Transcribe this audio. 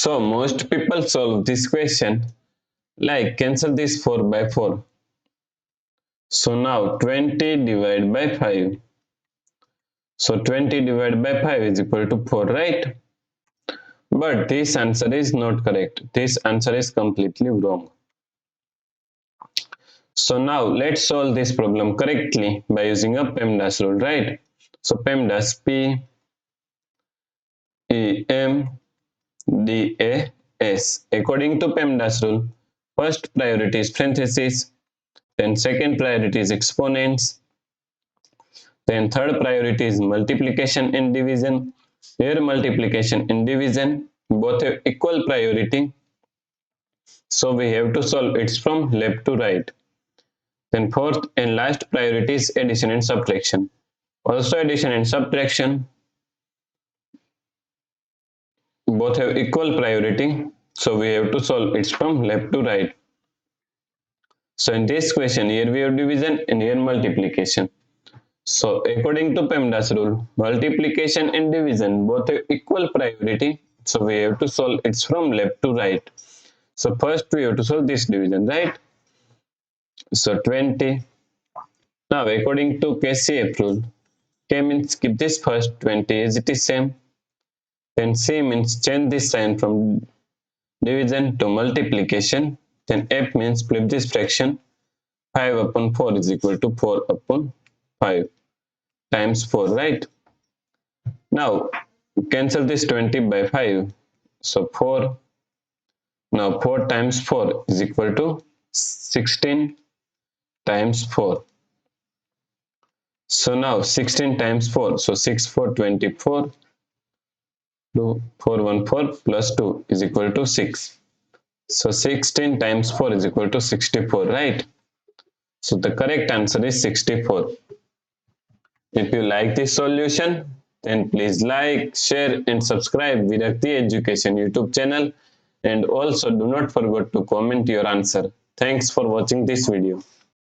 So most people solve this question like cancel this 4 by 4. So now 20 divided by 5. So 20 divided by 5 is equal to 4, right? But this answer is not correct. This answer is completely wrong. So now let's solve this problem correctly by using a PEMDAS rule, right? So PEMDAS, P-E-M-D-A-S. According to PEMDAS rule, first priority is parentheses, then second priority is exponents, then third priority is multiplication and division. Here multiplication and division both have equal priority. So we have to solve it from left to right. Then fourth and last priority is addition and subtraction. Also addition and subtraction both have equal priority. So we have to solve it from left to right. So in this question, here we have division and here multiplication. So according to PEMDAS rule, multiplication and division both have equal priority. So we have to solve it from left to right. So first we have to solve this division, right? So 20. Now according to KCF rule, K means keep this first 20 as it is same. Then C means change this sign from division to multiplication. Then F means flip this fraction. 5 upon 4 is equal to 4 upon 5 times 4, right? Now cancel this 20 by 5. So 4. Now 4 times 4 is equal to 16 times 4. So now 16 times 4. So 6 4 24. 4 1 4 plus 2 is equal to 6. So 16 times 4 is equal to 64, right? So the correct answer is 64. If you like this solution, then please like, share and subscribe Virakti Education YouTube channel, and also do not forget to comment your answer. Thanks for watching this video.